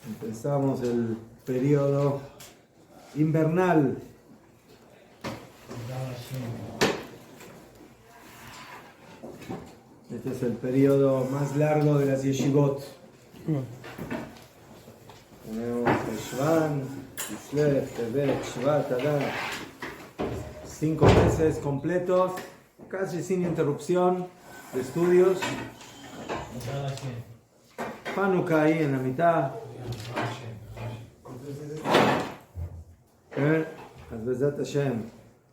Empezamos el periodo invernal. Este es el periodo más largo de las yeshivot. Tenemos Shvan, Kislev, Tevet, Shvat, Adar. 5 meses completos, casi sin interrupción de estudios. Hanukkah ahí en la mitad. Hazbezat Hashem,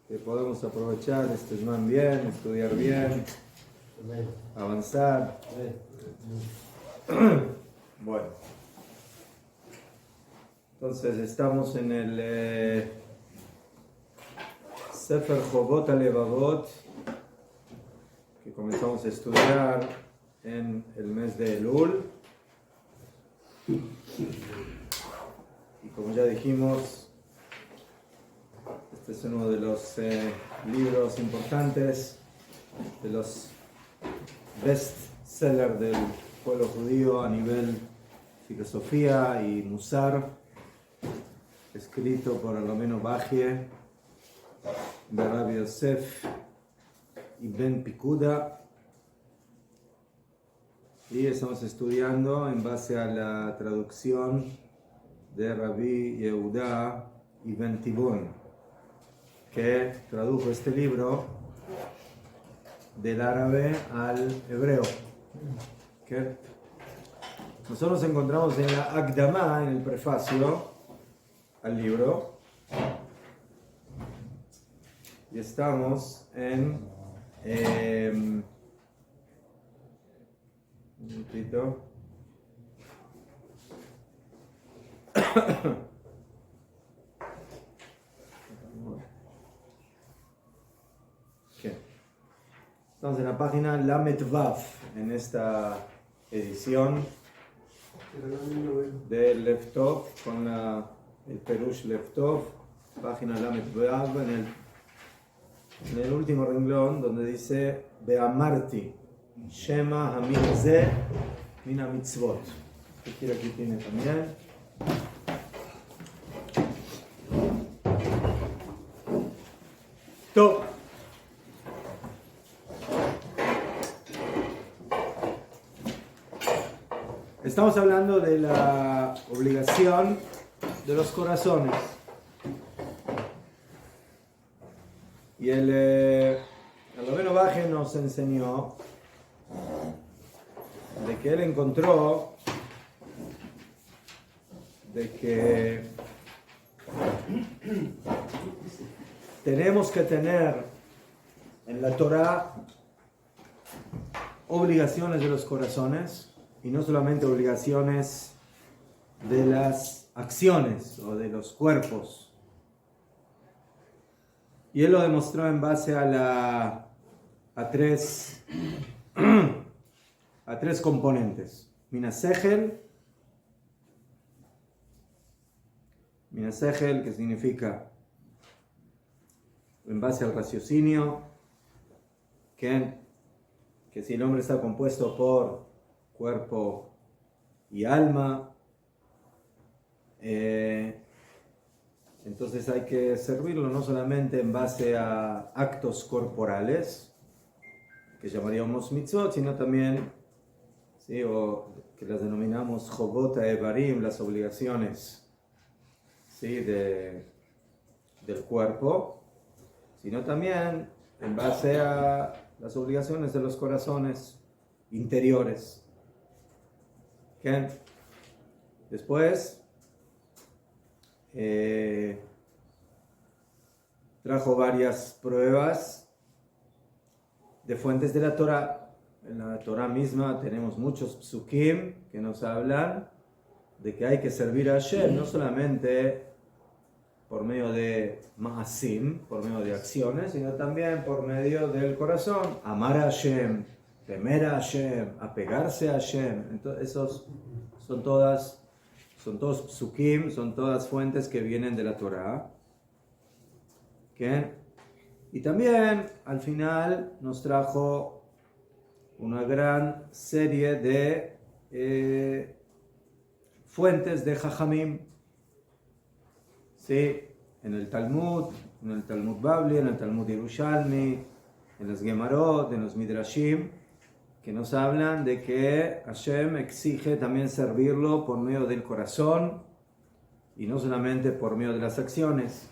que podamos aprovechar este Zman bien, estudiar bien, avanzar. Bueno, entonces estamos en el Sefer Chovot HaLevavot, que comenzamos a estudiar en el mes de Elul. Y como ya dijimos, este es uno de los libros importantes, de los best sellers del pueblo judío a nivel filosofía y musar, escrito por Rabbeinu Bajie, Rabbi Yosef Ibn Pikuda. Y estamos estudiando en base a la traducción de Rabbi Yehuda Ibn Tibun, que tradujo este libro del árabe al hebreo. ¿Okay? Nosotros nos encontramos en la Akdama, en el prefacio al libro, y estamos en un minutito. Okay. Estamos en la página Lamet Vav, en esta edición de Leftov, con el Perush Leftov, página Lamet Vav, en el último renglón, donde dice Beamarti Shema Hamid Ze Mina Mitzvot. Aquí tiene también. Top. Estamos hablando de la obligación de los corazones. Y el Rabbeinu Bajie nos enseñó de que él encontró de que tenemos que tener en la Torah obligaciones de los corazones y no solamente obligaciones de las acciones o de los cuerpos. Y él lo demostró en base a tres componentes. Minasechel, que significa en base al raciocinio, que si el hombre está compuesto por cuerpo y alma, entonces hay que servirlo no solamente en base a actos corporales, que llamaríamos mitzvot, sino también, ¿sí?, o que las denominamos Chovot HaEvarim, las obligaciones, ¿sí?, del cuerpo, sino también en base a las obligaciones de los corazones interiores. ¿Okay? Después trajo varias pruebas de fuentes de la Torah. En la Torah misma tenemos muchos psukim que nos hablan de que hay que servir a Hashem no solamente por medio de ma'asim, por medio de acciones, sino también por medio del corazón. Amar a Hashem, temer a Hashem, apegarse a Hashem. Entonces, esos son todos psukim, son todas fuentes que vienen de la Torah. ¿Okay? Y también, al final, nos trajo una gran serie de fuentes de Jajamim, ¿sí? En el Talmud Bavli, en el Talmud Yerushalmi, en los Gemarot, en los Midrashim, que nos hablan de que Hashem exige también servirlo por medio del corazón y no solamente por medio de las acciones.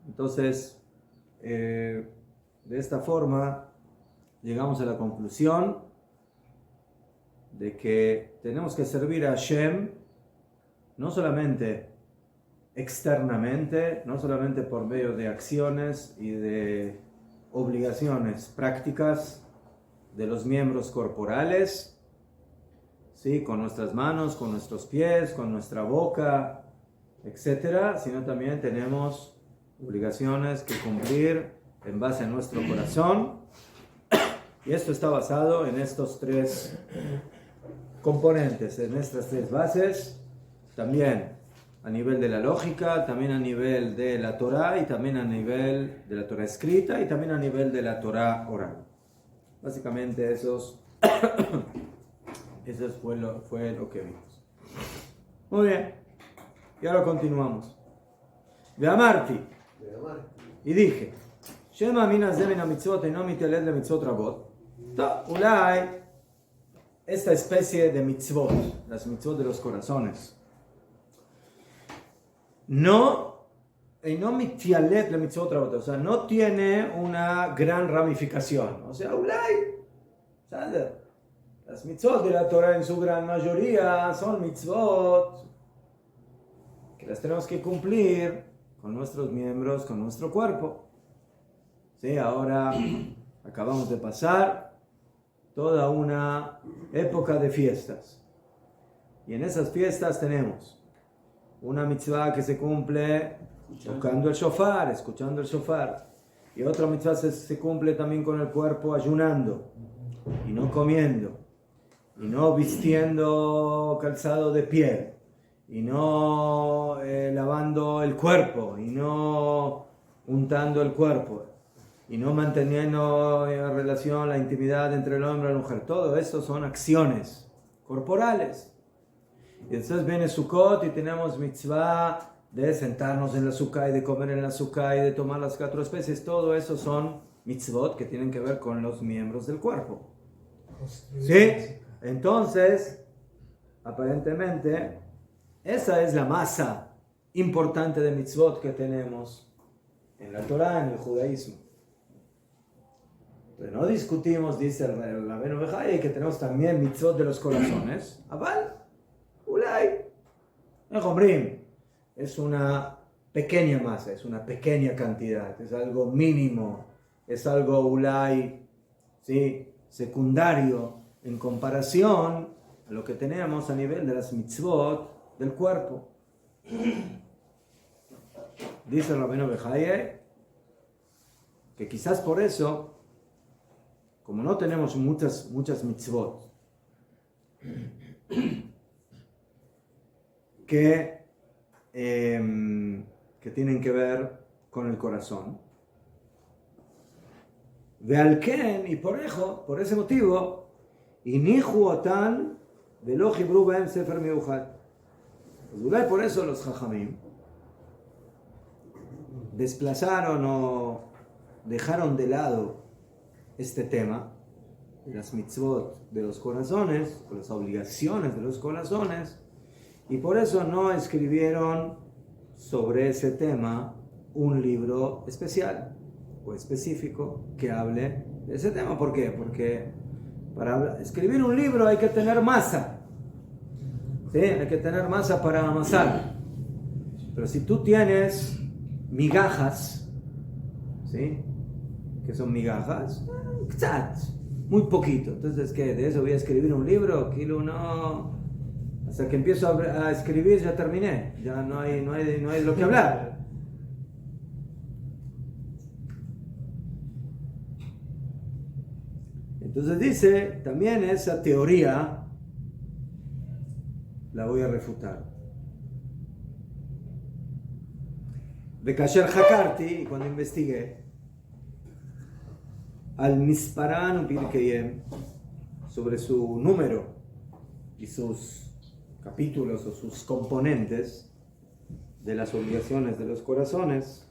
Entonces, de esta forma, llegamos a la conclusión de que tenemos que servir a Hashem no solamente externamente, no solamente por medio de acciones y de obligaciones prácticas de los miembros corporales, ¿sí? Con nuestras manos, con nuestros pies, con nuestra boca, etcétera, sino también tenemos obligaciones que cumplir en base a nuestro corazón, y esto está basado en estos tres componentes, en estas tres bases, también a nivel de la lógica, también a nivel de la Torá y también a nivel de la Torá escrita y también a nivel de la Torá oral. Básicamente eso fue lo que vimos. Muy bien, y ahora continuamos. Veamarti, y dije, Shema mina zemina mitzvot y no miteled le mitzvot rabot. Ulay, esta especie de mitzvot, las mitzvot de los corazones, no mitialet le mitzvot rabot, o sea, no tiene una gran ramificación. O sea, ulay, las mitzvot de la Torah en su gran mayoría son mitzvot que las tenemos que cumplir con nuestros miembros, con nuestro cuerpo. Sí, ahora acabamos de pasar toda una época de fiestas. Y en esas fiestas tenemos una mitzvah que se cumple tocando el shofar, escuchando el shofar. Y otra mitzvah se cumple también con el cuerpo ayunando y no comiendo y no vistiendo calzado de piel y no lavando el cuerpo y no untando el cuerpo y no manteniendo en relación la intimidad entre el hombre y la mujer. Todo esto son acciones corporales. Y entonces viene Sukkot y tenemos mitzvah de sentarnos en la sukkah y de comer en la sukkah y de tomar las 4 especies. Todo eso son mitzvot que tienen que ver con los miembros del cuerpo. ¿Sí? Entonces, aparentemente, esa es la masa importante de mitzvot que tenemos en la Torah, en el judaísmo. Pero no discutimos, dice el Rabbeinu Bechai, que tenemos también mitzvot de los corazones. Aval, ulay, es una pequeña masa, es una pequeña cantidad, es algo mínimo, es algo ulay, ¿sí? Secundario en comparación a lo que tenemos a nivel de las mitzvot del cuerpo. Dice el Rabbeinu Bechai que quizás por eso, como no tenemos muchas mitzvot que tienen que ver con el corazón, Vealken, y por ese motivo, inihu otan velo jibru behem sefer miuchad. Por eso los Jajamim desplazaron o dejaron de lado este tema, las mitzvot de los corazones, las obligaciones de los corazones, y por eso no escribieron sobre ese tema un libro especial o específico que hable de ese tema. ¿Por qué? Porque para escribir un libro hay que tener masa, ¿sí? Hay que tener masa para amasar. Pero si tú tienes migajas, ¿sí? ¿Qué son migajas? Muy poquito. Entonces, ¿qué? ¿De eso voy a escribir un libro? Kilo no. Hasta que empiezo a escribir ya terminé. Ya no hay de lo que hablar. Entonces dice, también esa teoría la voy a refutar. De Kasher Hakarti, cuando investigué, al Misparan Birkeyem, sobre su número y sus capítulos o sus componentes de las obligaciones de los corazones.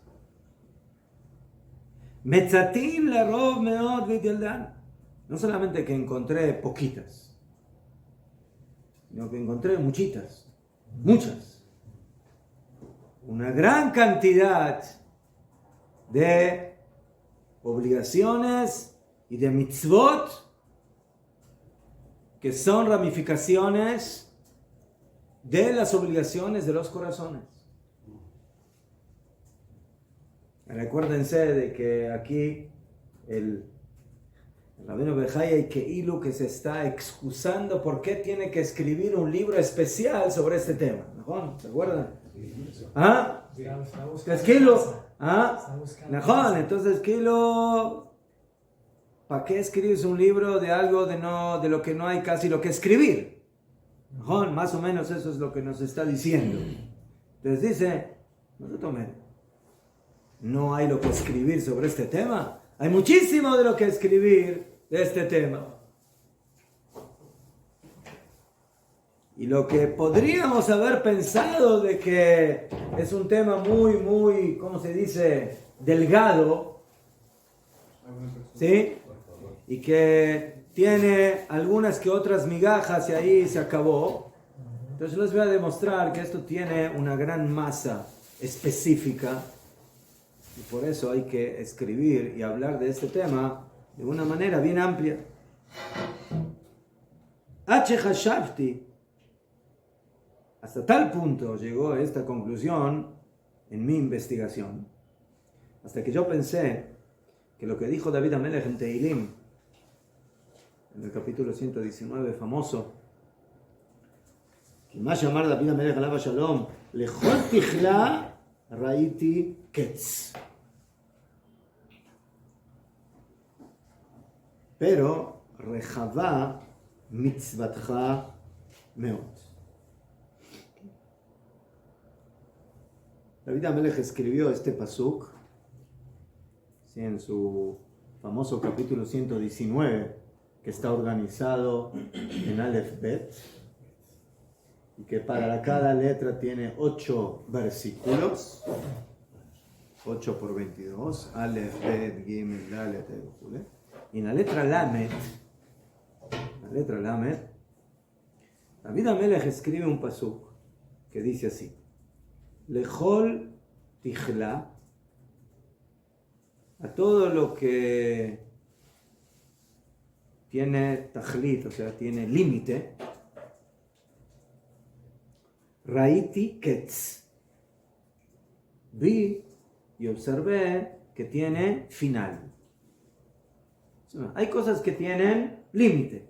Metzatim lerov meod v'yeldan. No solamente que encontré poquitas, sino que encontré muchas. Una gran cantidad de obligaciones y de mitzvot que son ramificaciones de las obligaciones de los corazones. Recuérdense de que aquí el Rabino Bejaya y Keilu que se está excusando por qué tiene que escribir un libro especial sobre este tema. ¿No? ¿Se acuerdan? ¿Ah? Entonces Keilu, ¿ah? Entonces Keilu, ¿para qué escribes un libro de algo de lo que no hay casi lo que escribir? ¿No? Más o menos eso es lo que nos está diciendo. Entonces dice, no te tomes. No hay lo que escribir sobre este tema. Hay muchísimo de lo que escribir de este tema. Y lo que podríamos haber pensado de que es un tema muy, ¿cómo se dice? Delgado. ¿Sí? Y que tiene algunas que otras migajas y ahí se acabó. Entonces les voy a demostrar que esto tiene una gran masa específica. Y por eso hay que escribir y hablar de este tema de una manera bien amplia. Hasta tal punto llegó a esta conclusión en mi investigación, hasta que yo pensé que lo que dijo David Amelech en Tehilim, en el capítulo 119 famoso, que más llamar David Amelech alava shalom, lechol tichla raiti ketz. Pero rejava mitzvatcha meot. David Amelech escribió este pasuk, ¿sí?, en su famoso capítulo 119, que está organizado en Aleph Bet, y que para cada letra tiene 8 versículos, 8 por 22, Aleph Bet, Gimel, Dalet, etc. Y en la letra Lamed, David Amelech escribe un pasuk que dice así: Lechol tichla, a todo lo que tiene tajlit, o sea, tiene límite, raiti ketz, vi y observé que tiene final. Hay cosas que tienen límite.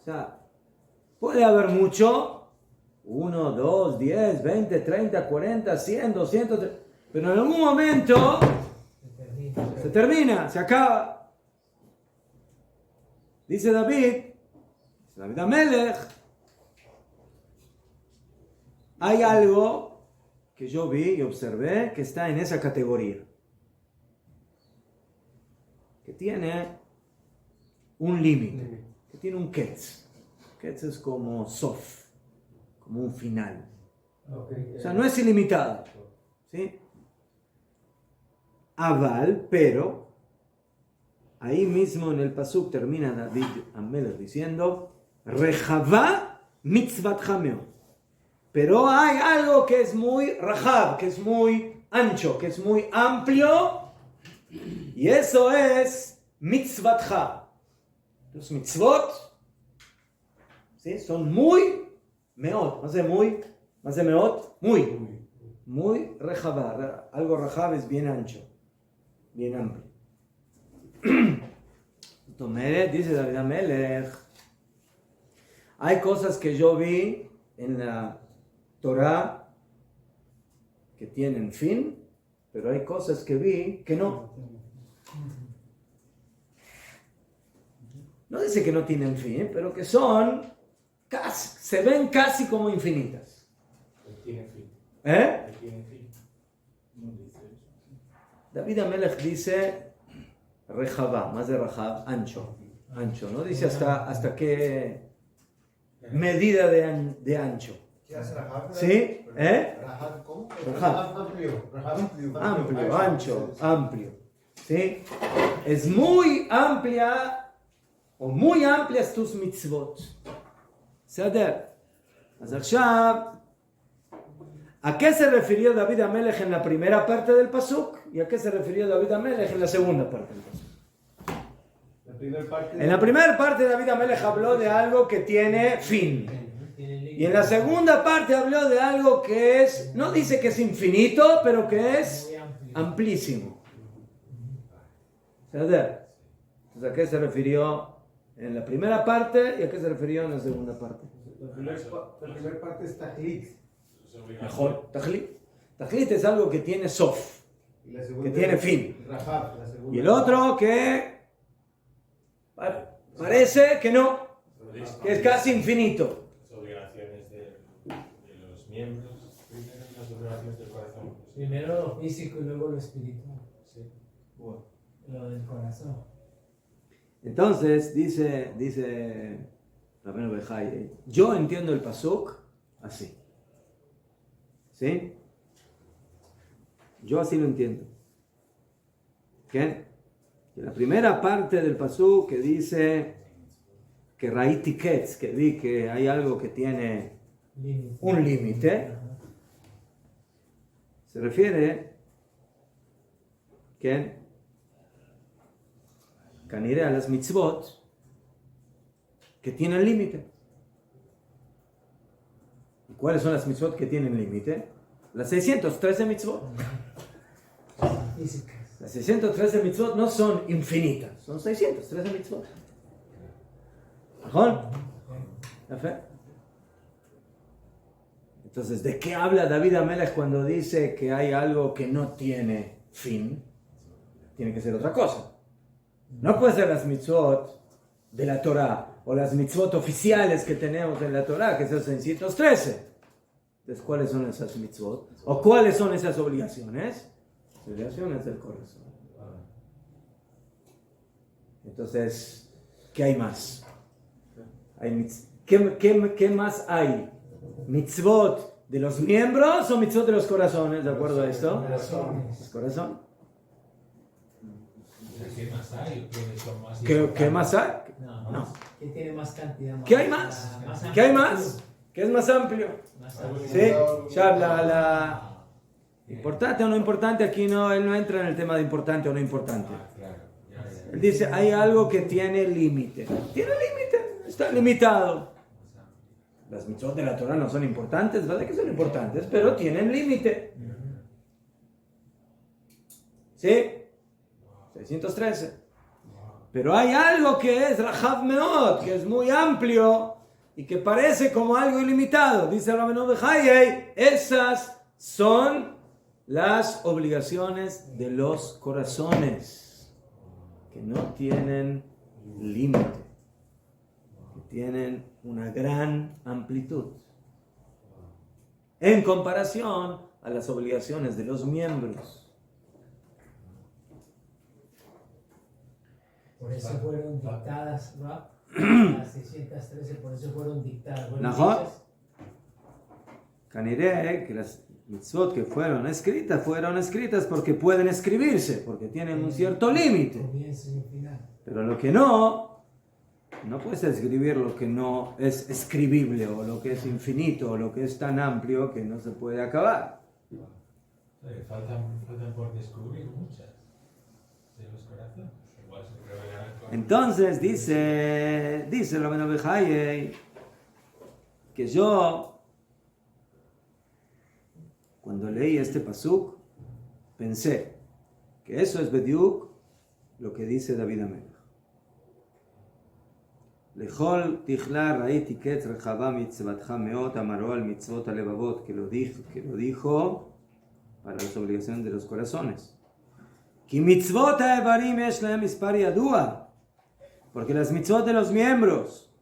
O sea, puede haber mucho, 1, 2, 10, 20, 30, 40, 100, 200, pero en algún momento se termina, se acaba. Dice David Amelech, hay algo que yo vi y observé que está en esa categoría, que tiene un límite, que tiene un ketz. Ketz es como sof, como un final. O sea, no es ilimitado, ¿sí? Aval, pero ahí mismo en el pasuk termina David Amelech diciendo Rejavá mitzvatcha meot. Pero hay algo que es muy rajab, que es muy ancho, que es muy amplio, y eso es mitzvatcha. Los mitzvot, ¿sí?, son muy meot, más de meot, muy rejabá. Algo rajab es bien ancho, bien amplio. Entonces, dice David Amelech, hay cosas que yo vi en la Torah que tienen fin, pero hay cosas que vi que no. No dice que no tienen fin, pero que son casi, se ven casi como infinitas. Tiene fin. ¿Eh? No dice eso. David Amelech dice Rejabá, más de Rajab, ancho. No dice hasta qué medida de ancho. ¿Qué hace Rahab? ¿Sí? Rahab, ¿cómo? Rahab. Amplio, ancho, amplio. ¿Sí? Es muy amplia o muy amplias tus mitzvot. ¿Sader? ¿A qué se refirió David Amelech en la primera parte del pasuk? ¿Y a qué se refirió David Amelech en la segunda parte del pasuk? En la primera parte David Amelech habló de algo que tiene fin. Y en la segunda parte habló de algo que es, no dice que es infinito, pero que es amplísimo. ¿Sader? Entonces, ¿a qué se refirió en la primera parte y a qué se refirió en la segunda parte? La primera parte es Tajlit. Mejor, Tajlit. Tajlit es algo que tiene sof, que tiene fin. Rahab, la segunda. Y el otro que parece que no, que es casi infinito. Las obligaciones de los miembros, primero las obligaciones del corazón. Primero lo físico y luego lo espiritual. Sí. Lo del corazón. Entonces, dice Rabbeinu Bechai, yo entiendo el pasuk así. ¿Sí? Yo así lo entiendo. ¿Qué? Que la primera parte del pasuk que dice que Raiti Ketz, que vi que hay algo que tiene un límite, se refiere que Caniré a las mitzvot que tienen límite. ¿Y cuáles son las mitzvot que tienen límite? Las 613 mitzvot. Físicas. Las 613 mitzvot no son infinitas, son 613 mitzvot. ¿Ajón? ¿La fe? Entonces, ¿de qué habla David Amelech cuando dice que hay algo que no tiene fin? Tiene que ser otra cosa. No puede ser las mitzvot de la Torah o las mitzvot oficiales que tenemos en la Torah, que son 613. Entonces, ¿cuáles son esas mitzvot? ¿O cuáles son esas obligaciones? Obligaciones del corazón. Entonces, ¿qué hay más? ¿Qué más hay? ¿Mitzvot de los miembros o mitzvot de los corazones? ¿De acuerdo a esto? Corazones. ¿Corazón? ¿Qué más hay? ¿Quiénes son más ¿Qué más hay? No. ¿Qué tiene más cantidad? ¿Qué hay más? ¿Qué hay más? ¿Qué es más amplio? Más amplio. ¿Sí? Ya la importante o no importante, aquí no, él no entra en el tema de importante o no importante. Él dice, hay algo que tiene límite. Tiene límite, está limitado. Las mitzvot de la Torah no son importantes, ¿verdad que son importantes? Pero tienen límite. ¿Sí? 613. Pero hay algo que es Rahab Meot, que es muy amplio y que parece como algo ilimitado. Dice Rabbeinu Bechai, esas son las obligaciones de los corazones, que no tienen límite, que tienen una gran amplitud en comparación a las obligaciones de los miembros. Por eso fueron dictadas, ¿no? Las 613, por eso fueron dictadas. Najot. Caniré, que las mitzvot que fueron escritas porque pueden escribirse, porque tienen un cierto límite. Comienzo y final. Pero lo que no puedes escribir lo que no es escribible, o lo que es infinito, o lo que es tan amplio que no se puede acabar. Faltan por descubrir muchas de los corazones. Igual se revelarán con... Entonces dice Rabbeinu Bechai que yo, cuando leí este pasuk, pensé que eso es bediuk lo que dice David Amelech. Lechol tichla raiti ketz rechava mitzvatcha meot amaró al mitzvot alevavot, que lo dijo para las obligaciones de los corazones. Ki mitzvot haevarim yesh lahem mispar yadua, porque las mitzvot de los miembros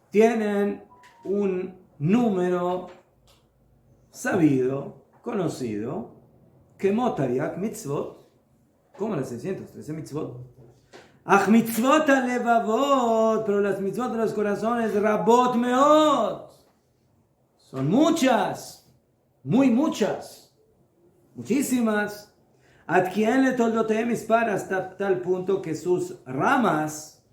tienen un número sabido, conocido, que motariak mitzvot, como las 613 mitzvot. Ach mitzvot alevavot, pero las mitzvot de los corazones, rabot meot, son muchas, muy muchas, muchísimas. Ad quien le toldoteem mispar, hasta tal punto que sus ramas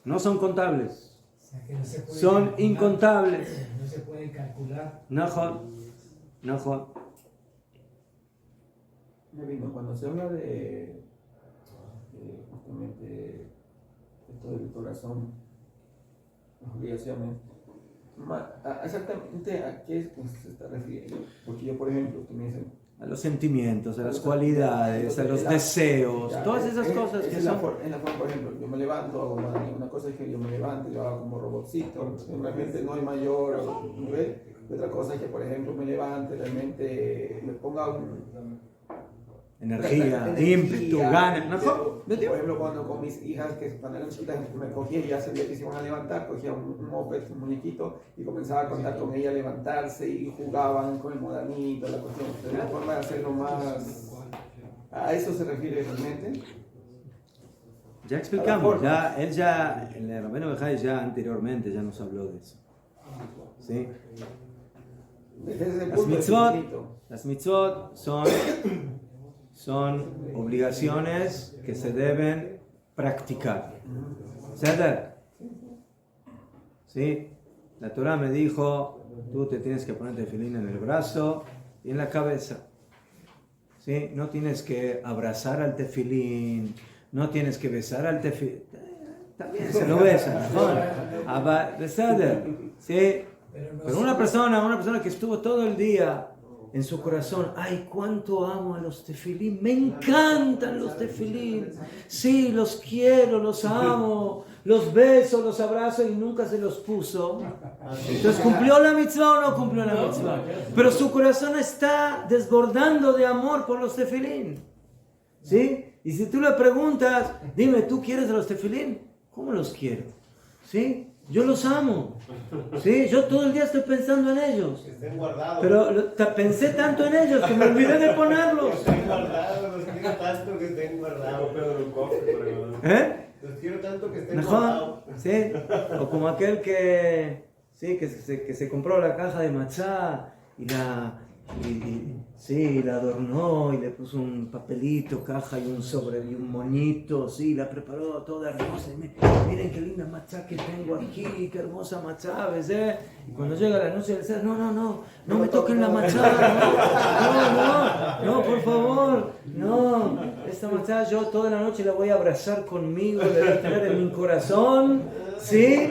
no son contables, O sea, que no se puede son calcular, incontables. no se puede calcular. No. Cuando se habla de justamente esto del corazón, las obligaciones, exactamente a qué se está refiriendo. Porque yo, por ejemplo, tú me dices, A los sentimientos, a las cualidades, a los deseos, todas esas cosas que son. En la forma, por ejemplo, yo me levanto, hago una cosa es que yo me levanto, yo hago como robotcito, realmente no hay mayor nivel. Y otra cosa es que, por ejemplo, me levante, realmente me ponga Energía, ímpetu, ganas. Por ejemplo, cuando con mis hijas que cuando eran chiquitas me cogía y ya sabía que se iban a levantar, cogía un moped, un muñequito y comenzaba a contar con ella, levantarse y jugaban con el modanito, la cuestión. De una forma de hacerlo más. ¿A eso se refiere realmente? Ya explicamos, el Rabbeinu Bejai ya anteriormente ya nos habló de eso. ¿Sí? Desde ese Las punto es infinito. mitzvot son obligaciones que se deben practicar. ¿Ceder? ¿Sí? La Torah me dijo, tú te tienes que poner tefilín en el brazo y en la cabeza. ¿Sí? No tienes que abrazar al tefilín, no tienes que besar al tefilín. También se lo besan, ¿no? ¿Ceder? ¿Sí? Pero una persona que estuvo todo el día en su corazón, ay, cuánto amo a los tefilín, me encantan los tefilín, sí, los quiero, los amo, los beso, los abrazo y nunca se los puso. Entonces, ¿cumplió la mitzvah o no cumplió la mitzvah? Pero su corazón está desbordando de amor por los tefilín, ¿sí? Y si tú le preguntas, dime, ¿tú quieres a los tefilín? ¿Cómo los quiero? ¿Sí? Yo los amo, ¿sí? Yo todo el día estoy pensando en ellos. Que estén guardados. Pero pensé tanto en ellos que me olvidé de ponerlos. Que estén guardados, los quiero tanto que estén guardados. Los quiero tanto que estén Mejor, guardados. ¿sí? O como aquel que se compró la caja de matzá y la adornó y le puso un papelito, caja y un sobre y un moñito, sí, la preparó toda hermosa. Miren qué linda matzá que tengo aquí, qué hermosa matzá, ¿ves? Y cuando llega la noche, le dice, no me toquen la matzá, no, por favor, no, esta matzá yo toda la noche la voy a abrazar conmigo, la voy a tener en mi corazón, sí,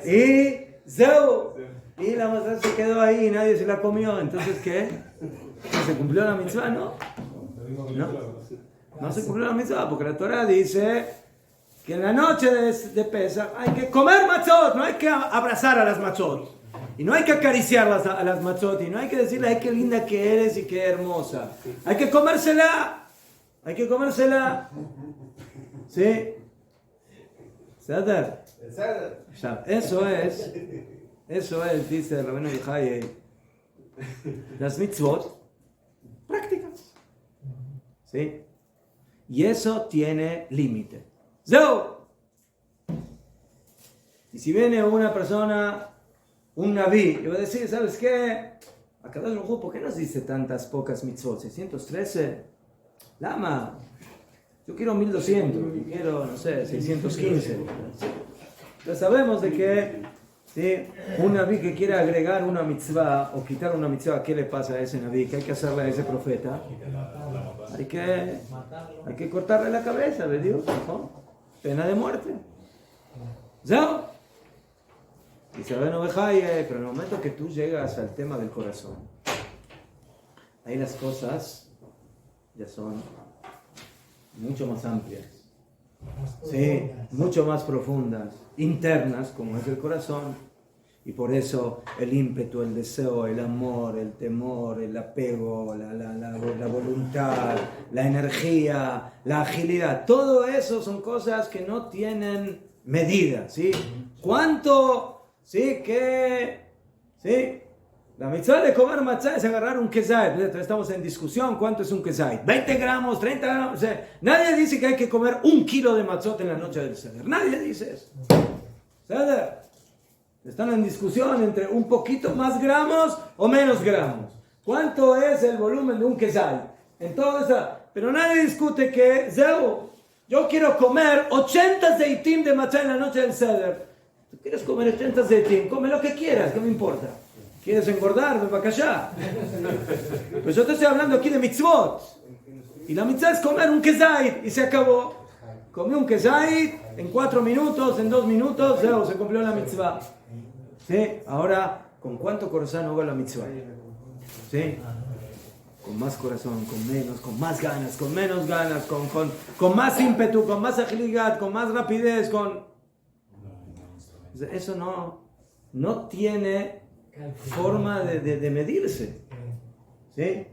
y ¡zeu! Y la matzá se quedó ahí y nadie se la comió. Entonces, ¿qué? ¿Se cumplió la mitzvah? No se cumplió la mitzvah, porque la Torah dice que en la noche de Pesach hay que comer matzot, no hay que abrazar a las matzot. Y no hay que acariciar a las matzot, y no hay que decirle, ay, qué linda que eres y qué hermosa. Hay que comérsela. ¿Sí? ¿Sadar? Eso es, dice el Rabbeinu Bejai, las mitzvot prácticas. ¿Sí? Y eso tiene límite. Y si viene una persona, un naví, y va a decir, ¿sabes qué? Akadosh Baruj Hu, ¿por qué nos dice tantas pocas mitzvot? 613. Lama. Yo quiero 1200, yo quiero, no sé, 615. Entonces sabemos de que ¿sí? Un naví que quiere agregar una mitzvah o quitar una mitzvah, ¿qué le pasa a ese naví? ¿Qué hay que hacerle a ese profeta? Hay que cortarle la cabeza, ¿de Dios? ¿No? Pena de muerte. ¿Ya? Dice Rabbeinu Bejai, pero en el momento que tú llegas al tema del corazón, ahí las cosas ya son mucho más amplias. Sí, mucho más profundas, internas, como es el corazón. Y por eso el ímpetu, el deseo, el amor, el temor, el apego, la voluntad, la energía, la agilidad, todo eso son cosas que no tienen medida, ¿sí? ¿Cuánto? ¿Sí? ¿Qué? ¿Sí? La mitzvah de comer matzah es agarrar un kezait. Estamos en discusión, ¿cuánto es un kezait? 20 gramos, 30 gramos. O sea, nadie dice que hay que comer 1 kilo de matzot en la noche del Seder. Nadie dice eso. ¿Seder? Están en discusión entre un poquito más gramos o menos gramos. ¿Cuánto es el volumen de un kezait? En todo eso. Pero nadie discute que, yo quiero comer 80 zeitim de matzah en la noche del Seder. ¿Tú quieres comer 80 zeitim? Come lo que quieras, ¿qué me importa? ¿Quieres engordar? Ven para acá. Pues yo te estoy hablando aquí de mitzvot. Y la mitzvah es comer un kezait y se acabó. Comí un kezait en 4 minutos, en 2 minutos, se cumplió la mitzvah. ¿Sí? Ahora, ¿con cuánto corazón hago la mitzvah? ¿Sí? Con más corazón, con menos, con más ganas, con menos ganas, con más ímpetu, con más agilidad, con más rapidez, con... Eso no tiene forma de medirse. ¿Sí?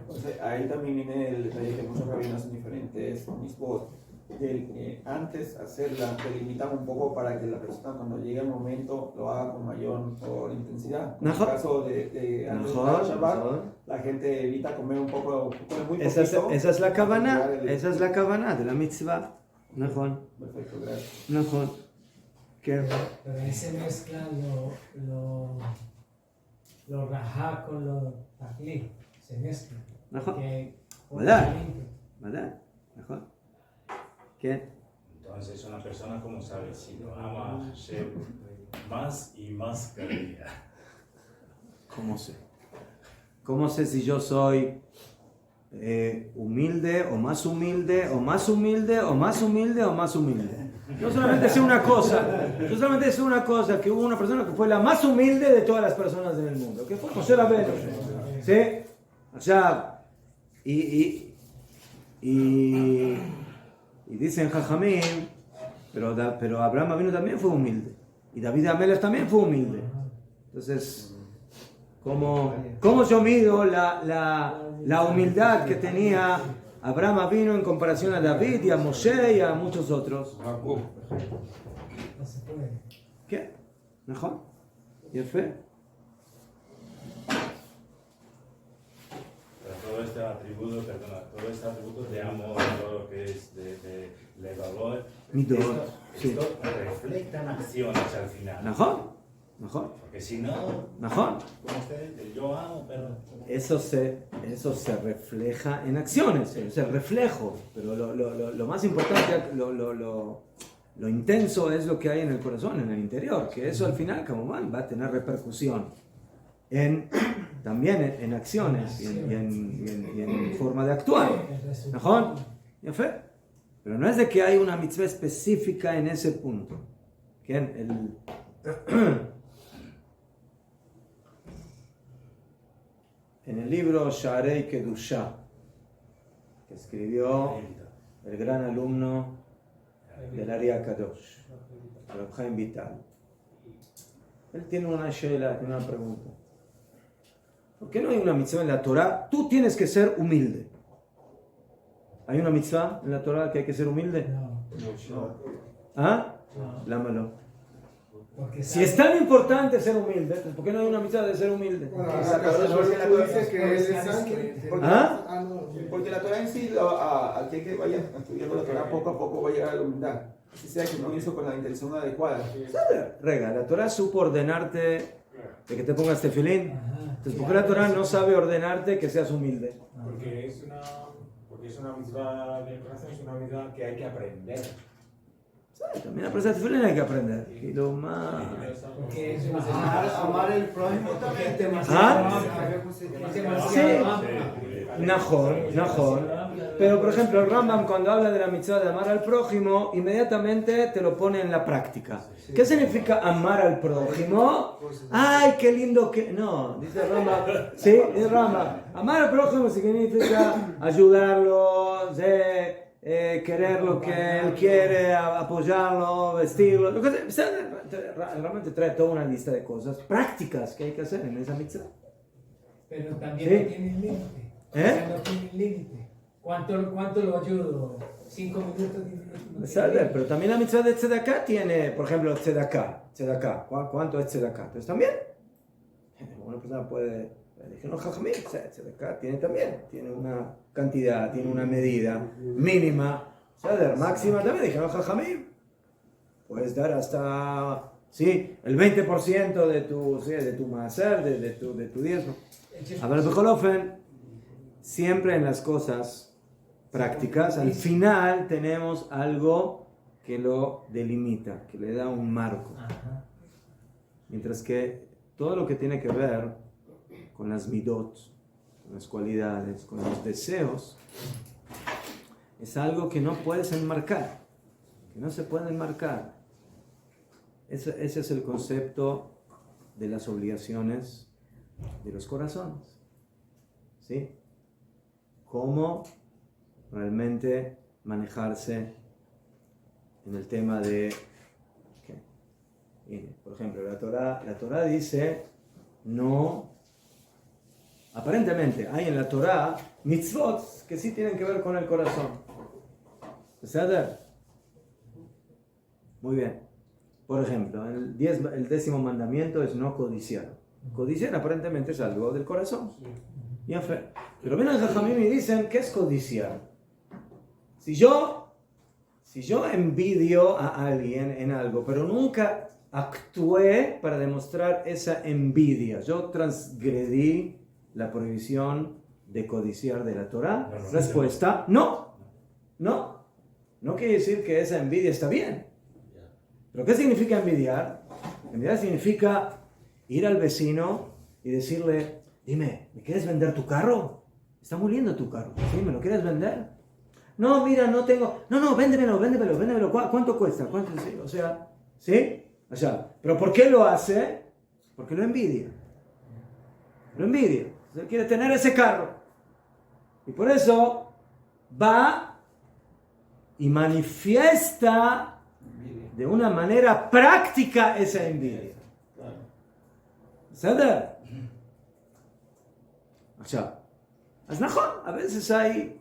Entonces, ahí también viene el detalle que muchos rabinos en diferentes mitzvot. Antes hacerla, te limitamos un poco para que la persona cuando llegue el momento lo haga con mayor intensidad. En el caso de antes de Shabbat, la gente evita comer un poco, muy poquito. Esa es la kavanah, de la mitzvah. Perfecto, gracias. Pero ahí se mezcla lo rajá con lo taklí. Se mezcla. ¿Verdad? ¿Qué? Entonces una persona como sabe si lo ama a Hashem más y más cada día. ¿Cómo sé si yo soy humilde o más humilde o más humilde o más humilde o más humilde? Yo solamente sé una cosa, que hubo una persona que fue la más humilde de todas las personas en el mundo, que fue José Rabbeinu. ¿Sí? O sea, y dicen Jajamín, pero Abraham Avinu también fue humilde. Y David Amelech también fue humilde. Entonces, ¿cómo yo mido la humildad que tenía Abraham Avinu en comparación a David y a Moshe y a muchos otros? No se puede. ¿Qué? ¿Mejor? ¿Y el fe? Todo este atributo de amor, todo lo que es de valor, Midot, sí. esto reflejan acciones al final. ¿Mejor? Porque si no, ¿Mejor? como ustedes, yo amo, pero... Eso se refleja en acciones, es el reflejo, pero lo más importante, lo intenso es lo que hay en el corazón, en el interior, que eso al final, como va a tener repercusión también en acciones y en forma de actuar. ¿Mejor? ¿Ya fue? Pero no es de que hay una mitzvah específica en ese punto. En el libro Sharei Kedusha, que escribió el gran alumno del Ari Kadosh, Reb Chaim Vital, él tiene una pregunta. ¿Por qué no hay una mitzvah en la Torah? Tú tienes que ser humilde. ¿Hay una mitzvah en la Torah que hay que ser humilde? No. ¿Ah? No. Lámalo. Porque Si es tan importante ser humilde, pues ¿por qué no hay una mitzvah de ser humilde? Porque la Torah en sí, aquel que vaya estudiando la Torah poco a poco va a llegar a la humildad. Si sea que no lo hizo con la intención adecuada. Rega, la Torah supo ordenarte de que te pongas tefilín. Entonces, ¿por qué la Torah no sabe ordenarte que seas humilde? Porque es una mitzvah del corazón, es una mitzvah que hay que aprender. También la persona tefilín hay que aprender. Y lo más... Porque es Amar el prójimo también. Najón. Pero por ejemplo, el Rambam cuando habla de la mitzvah de amar al prójimo, inmediatamente te lo pone en la práctica. ¿Qué significa amar al prójimo? ¡Ay, qué lindo que... No, dice el Rambam. Sí, dice el Rambam. Amar al prójimo significa ayudarlo, querer lo que él quiere, apoyarlo, vestirlo. Realmente trae toda una lista de cosas prácticas que hay que hacer en esa mitzvah. Pero también ¿Sí? no tiene límite. ¿Eh? No tiene límite. ¿Cuánto lo ayudo? 5 minutos. Pero también la mitzvah de tzedakah tiene, por ejemplo, tzedakah. ¿Cuánto es tzedakah? Entonces también, una persona puede, dijeron jajamim, tzedakah tiene una cantidad, tiene una medida mínima, máxima también, dijeron jajamim. Puedes dar hasta, sí, el 20% de tu maaser, de tu diezmo. A ver, Bejolofen, siempre en las cosas prácticas, al final tenemos algo que lo delimita, que le da un marco. Mientras que todo lo que tiene que ver con las midot, con las cualidades, con los deseos, es algo que no puedes enmarcar, que no se puede enmarcar. Ese es el concepto de las obligaciones de los corazones. ¿Sí? Cómo realmente manejarse en el tema de... Por ejemplo, la Torá dice, no... Aparentemente hay en la Torá mitzvot que sí tienen que ver con el corazón. ¿Verdad? Muy bien. Por ejemplo, el 10º mandamiento es no codiciar. Codiciar aparentemente es algo del corazón. Pero vienen los jajamim y dicen, ¿qué es codiciar? Si yo envidio a alguien en algo, pero nunca actué para demostrar esa envidia, yo transgredí la prohibición de codiciar de la Torá. Respuesta, no. No quiere decir que esa envidia está bien. ¿Pero qué significa envidiar? Envidiar significa ir al vecino y decirle, dime, ¿me quieres vender tu carro? Está muy lindo tu carro, ¿sí? ¿Me lo quieres vender? No, mira, no tengo... No, véndemelo. ¿Cuánto cuesta? Sí? O sea, ¿sí? O sea, ¿pero por qué lo hace? Porque lo envidia. Él quiere tener ese carro. Y por eso va y manifiesta de una manera práctica esa envidia. ¿Sabes? O sea, a veces hay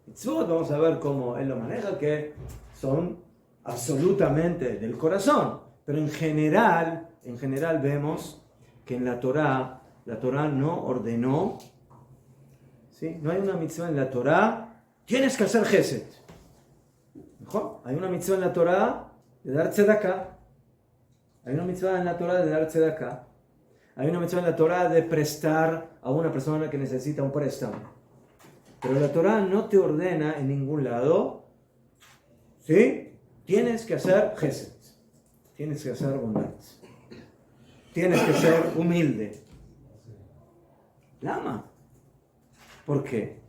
mitzvot, vamos a ver cómo él lo maneja, que son absolutamente del corazón. Pero en general vemos que en la Torá no ordenó, ¿sí? No hay una mitzvah en la Torá, tienes que hacer Gesed. ¿Mejor? Hay una mitzvah en la Torá de dar tzedakah. Hay una mitzvah en la Torá de dar tzedakah. Hay una mitzvah en la Torá de prestar a una persona que necesita un préstamo. Pero la Torá no te ordena en ningún lado, ¿sí? Tienes que hacer Gesed. Tienes que hacer bondad. Tienes que ser humilde. Lama. ¿Por qué?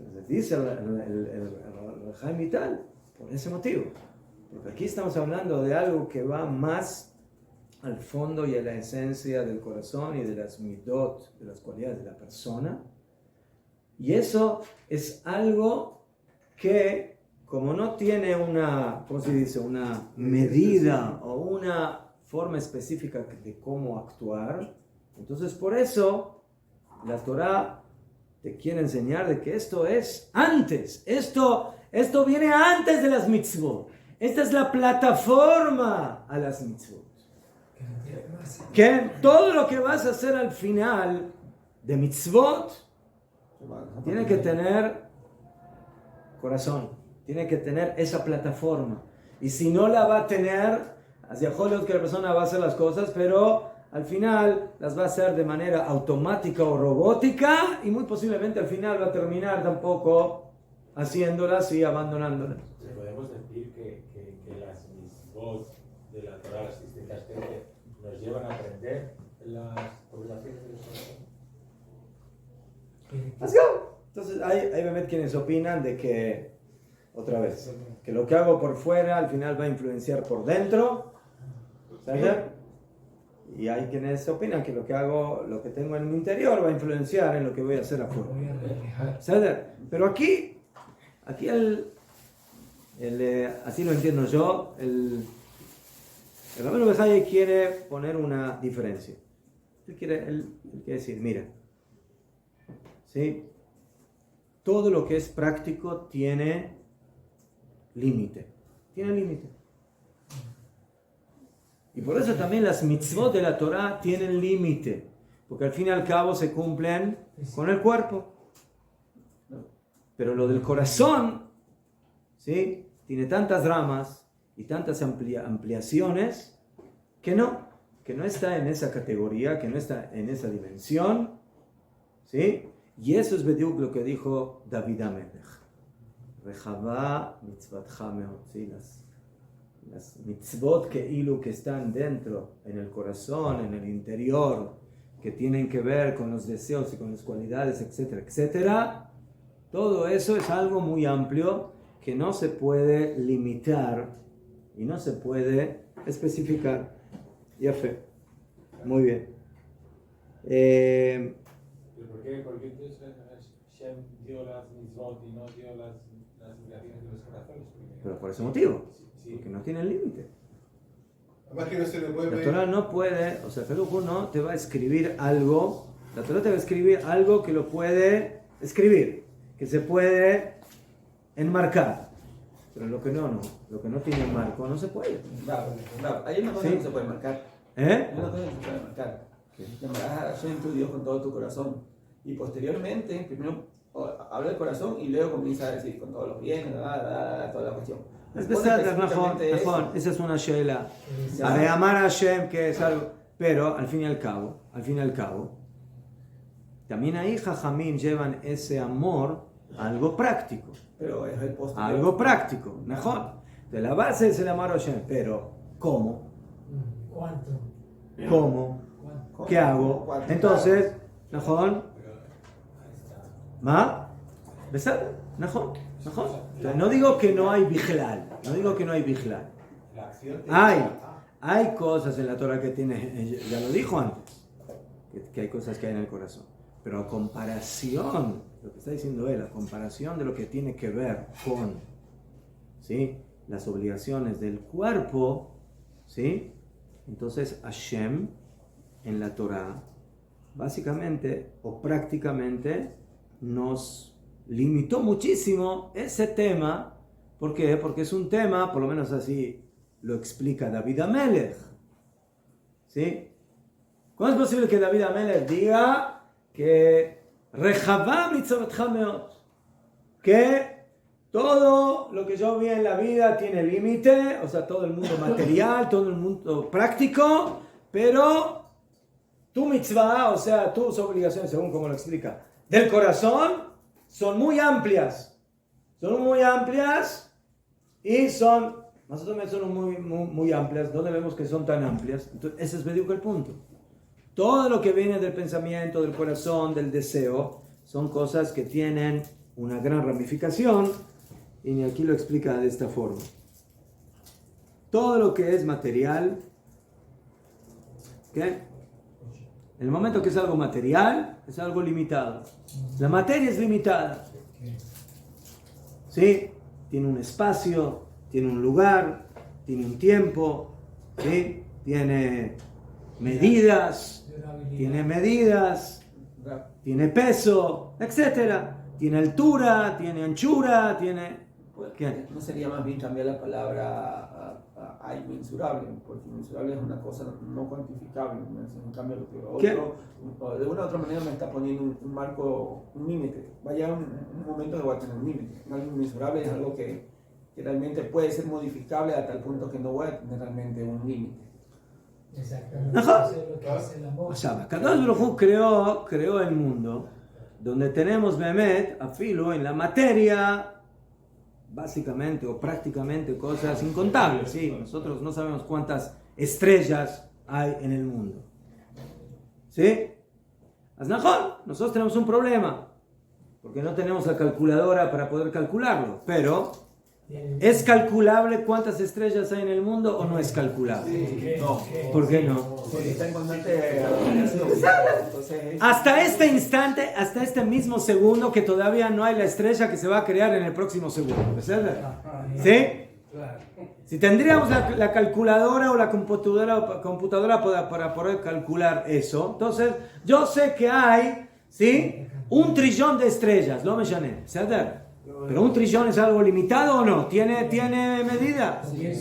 Entonces dice el Jaime Vital, por ese motivo. Porque aquí estamos hablando de algo que va más al fondo y a la esencia del corazón y de las midot, de las cualidades de la persona. Y eso es algo que, como no tiene una, ¿cómo se dice?, una medida o una forma específica de cómo actuar, entonces por eso la Torá te quiere enseñar de que esto es antes, esto viene antes de las mitzvot. Esta es la plataforma a las mitzvot. Que todo lo que vas a hacer al final de mitzvot tiene que tener corazón, tiene que tener esa plataforma. Y si no la va a tener, hacia Hollywood que la persona va a hacer las cosas, pero al final las va a hacer de manera automática o robótica y muy posiblemente al final va a terminar tampoco haciéndolas y abandonándolas. Podemos decir que las mitzvot de la Torah, las distintas que nos llevan a aprender las obligaciones de los corazones. Let's go. Entonces hay quienes opinan de que, otra vez, que lo que hago por fuera al final va a influenciar por dentro. ¿Sabes? Y hay quienes opinan que lo que tengo en mi interior va a influenciar en lo que voy a hacer afuera. ¿Sabes? Pero aquí así lo entiendo yo, el Rabbeinu Bejaye quiere poner una diferencia. Él quiere decir, mira, ¿sí? todo lo que es práctico tiene límite. Tiene límite. Y por eso también las mitzvot de la Torah tienen límite. Porque al fin y al cabo se cumplen con el cuerpo. Pero lo del corazón, ¿sí? Tiene tantas ramas y tantas ampliaciones que no está en esa categoría, que no está en esa dimensión, ¿sí? Y eso es bediuk lo que dijo David Amelech. Rejabá mitzvatcha meot, ¿sí? Las mitzvot que están dentro, en el corazón, en el interior, que tienen que ver con los deseos y con las cualidades, etcétera, etcétera. Todo eso es algo muy amplio que no se puede limitar y no se puede especificar. Ya fe. Muy bien. ¿Pero por qué entonces Hashem dio las mitzvot y no dio las obligaciones de los corazones? Pero por ese motivo. Sí. Porque no tiene límite. Además que no se le puede La pedir. Torah no puede, o sea, Felujo no te va a escribir algo, la Torah te va a escribir algo que lo puede escribir, que se puede enmarcar. Pero lo que no tiene marco no se puede. Bravo. Hay una cosa Sí. que no se puede marcar. ¿Eh? Hay una cosa que se puede marcar. Llamarás a Hashem tu Dios con todo tu corazón. Y posteriormente, primero habla del corazón y luego comienza a decir con todos los bienes, toda la cuestión. Es Pone pesada, específicamente eso. esa es una sheila. Ya. Haré amar a Hashem, que es algo. Pero al fin y al cabo, también ahí Jajamín llevan ese amor a algo práctico. Pero es el posterior. Algo práctico, mejor. De la base es el amor a Hashem, pero ¿cómo? ¿Cuánto? ¿Cómo? ¿Cuánto? ¿Qué hago? Entonces, ¿najón? ¿Ma? ¿Besad? ¿Najón? Entonces, no digo que no hay vigilal, La acción te Hay cosas en la Torah que tiene, ya lo dijo antes, que hay cosas que hay en el corazón. Pero a comparación, lo que está diciendo él, a comparación de lo que tiene que ver con, ¿sí?, las obligaciones del cuerpo, ¿sí? Entonces Hashem en la Torah básicamente o prácticamente nos limitó muchísimo ese tema. ¿Por qué? Porque es un tema, por lo menos así lo explica David Amelech, ¿sí? ¿Cómo es posible que David Amelech diga que Rejabá mitzvotcha meot, que todo lo que yo vi en la vida tiene límite, o sea, todo el mundo material, todo el mundo práctico, pero tu mitzvah, o sea, tus obligaciones, según como lo explica, del corazón, son muy amplias y son, más o menos son muy amplias. ¿Dónde vemos que son tan amplias? Entonces, ese es medio que el punto. Todo lo que viene del pensamiento, del corazón, del deseo, son cosas que tienen una gran ramificación, y aquí lo explica de esta forma. Todo lo que es material, ¿qué? En el momento que es algo material, es algo limitado. La materia es limitada. ¿Sí? Tiene un espacio, tiene un lugar, tiene un tiempo, ¿sí? Tiene medidas, tiene peso, etcétera. Tiene altura, tiene anchura, tiene... ¿Qué? ¿No sería más bien cambiar la palabra a inmensurable? Porque inmensurable es una cosa no cuantificable. En cambio, lo que otro, de una u otra manera me está poniendo un marco, un límite. Va a llegar un momento que va a tener un límite. Algo inmensurable es algo que realmente puede ser modificable hasta el punto que no va a tener realmente un límite. Exactamente. Ajá. Eso es lo que hace el amor. O sea, Kadosh Baruj Hu creó el mundo donde tenemos Behemet, afilo, en la materia, básicamente o prácticamente cosas incontables. ¿Sí? Nosotros no sabemos cuántas estrellas hay en el mundo. ¿Sí? Nosotros tenemos un problema, porque no tenemos la calculadora para poder calcularlo, pero ¿es calculable cuántas estrellas hay en el mundo o no es calculable? No. ¿Por qué no? Porque está en constante variación. Entonces, Hasta este instante, hasta este mismo segundo, que todavía no hay la estrella que se va a crear en el próximo segundo. ¿Verdad? ¿Sí? Si tendríamos la calculadora o la computadora para poder calcular eso, entonces yo sé que hay, ¿sí?, 1 trillón de estrellas, lo me llané, ¿ceder? Pero 1 trillón es algo limitado o no? ¿Tiene medida? ¿Tiene medida? Tiene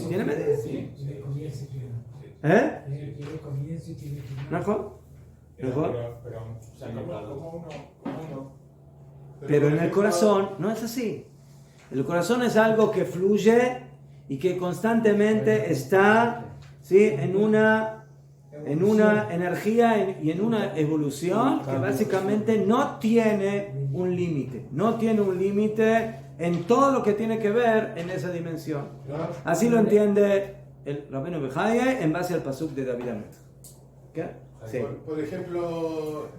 comienzo y tiene ¿Eh? tiene comienzo y tiene final. ¿Mejor? Pero, ¿Mejor? o sea, como uno. Pero en el corazón no es así. El corazón es algo que fluye y que constantemente está, ¿sí?, en una energía y en una evolución que básicamente no tiene un límite. No tiene un límite en todo lo que tiene que ver en esa dimensión. Así lo entiende el Rabbeinu Bejaye en base al pasuk de David Amelech. ¿Qué? Sí. Por ejemplo,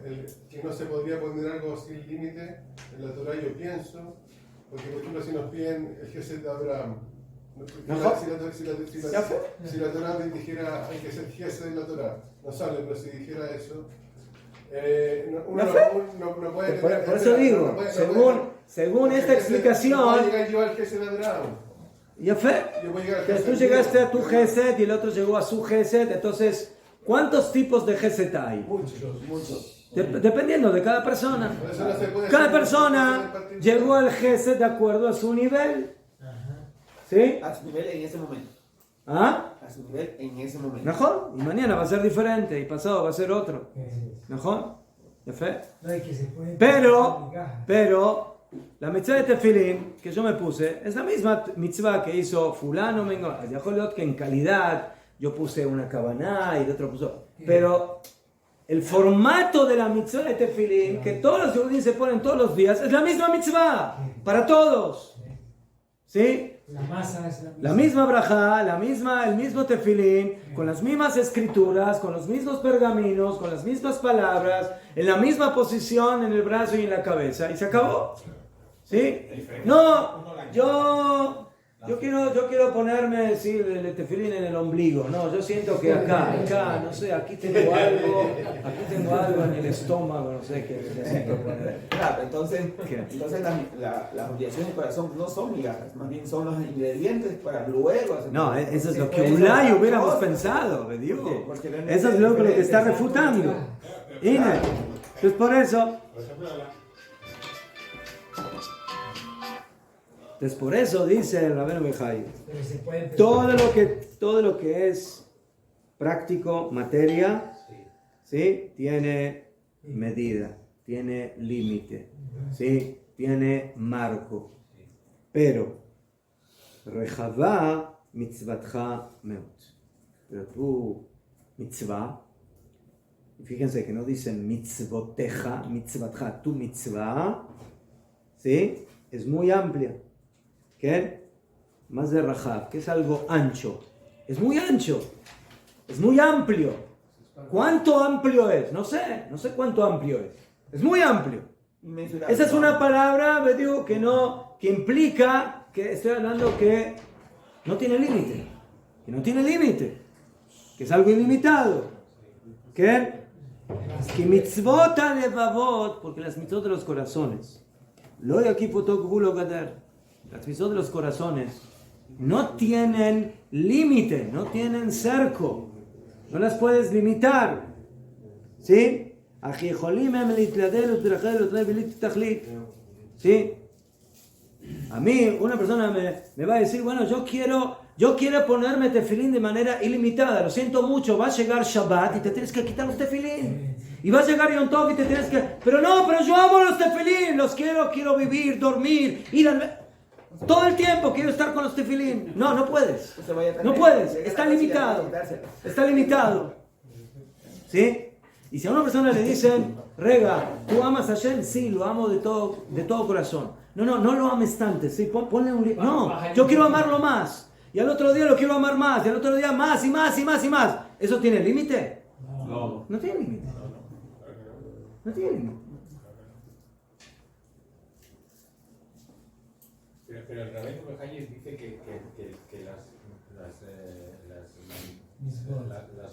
que no se podría poner algo sin límite en la Torah, yo pienso, porque por ejemplo si nos piden el Gesed de Abraham, si la Torah dijera hay que ser Gesed de la Torah, no sale, pero si dijera eso, uno no puede... Por eso digo, según esta explicación... No puede llegar yo al Gesed de Abraham. Ya fe, que tú llegaste a tu Gesed y el otro llegó a su Gesed, entonces... ¿Cuántos tipos de Gesed hay? Muchos. Dependiendo de cada persona. Cada persona llegó al Gesed de acuerdo a su nivel. ¿Sí? A su nivel en ese momento. ¿Ah? A su nivel en ese momento. ¿Mejor? Y mañana va a ser diferente, y pasado va a ser otro. ¿Mejor? ¿Ya fe? Pero, la mitzvah de tefilín que yo me puse es la misma mitzvah que hizo fulano, mengo. Que en calidad yo puse una kabaná y el otro puso. Pero el formato de la mitzvah de tefilín, que todos los judíos se ponen todos los días, es la misma mitzvah para todos. ¿Sí? La masa es la misma brajá, el mismo tefilín, con las mismas escrituras, con los mismos pergaminos, con las mismas palabras, en la misma posición en el brazo y en la cabeza, y se acabó. ¿Sí? No, yo quiero ponerme, sí, el tefilín en el ombligo. No, yo siento que acá, no sé, aquí tengo algo en el estómago, no sé qué necesito poner. Claro, entonces las obligaciones del corazón no son migajas, más bien son los ingredientes para luego hacer. No, eso es lo que Ulay hubiéramos pensado, me digo. Eso es lo que está refutando. Entonces por eso. Entonces por eso dice el Rabbeinu Bejaye, todo lo que es práctico, materia, ¿sí?, tiene medida, tiene límite, ¿sí?, tiene marco. Pero Rejavá mitzvatcha meut. Pero tu mitzvah, fíjense que no dicen mitzvoteja, mitzvatcha, tu mitzvah, ¿sí?, es muy amplia. ¿Qué? Más de Rajav, que es algo ancho. Es muy ancho. Es muy amplio. ¿Cuánto amplio es? No sé cuánto amplio es. Es muy amplio. Esa es una palabra, digo, que implica que estoy hablando que no tiene límite. Que es algo ilimitado. ¿Qué? Que mitzvot alevavot, porque las mitzvot de los corazones. Lo de aquí potokbulo gader. Las mitzvot de los corazones no tienen límite, no tienen cerco, no las puedes limitar. ¿Sí? ¿Sí? A mí una persona me va a decir, bueno, yo quiero ponerme tefilín de manera ilimitada, lo siento mucho, va a llegar Shabbat y te tienes que quitar los tefilín. Y va a llegar Yom Tov y te tienes que... Pero yo amo los tefilín, los quiero vivir, dormir, ir al... Todo el tiempo quiero estar con los tefilín. No puedes. No puedes. Está limitado. ¿Sí? Y si a una persona le dicen, Rega, ¿tú amas a Hashem? Sí, lo amo de todo corazón. No lo ames tanto. ¿Sí? Ponle un... No, yo quiero amarlo más. Y al otro día lo quiero amar más. Y al otro día más y más y más y más. ¿Eso tiene límite? No tiene límite. No tiene límite. Pero el Rabbeinu Bejaye dice que las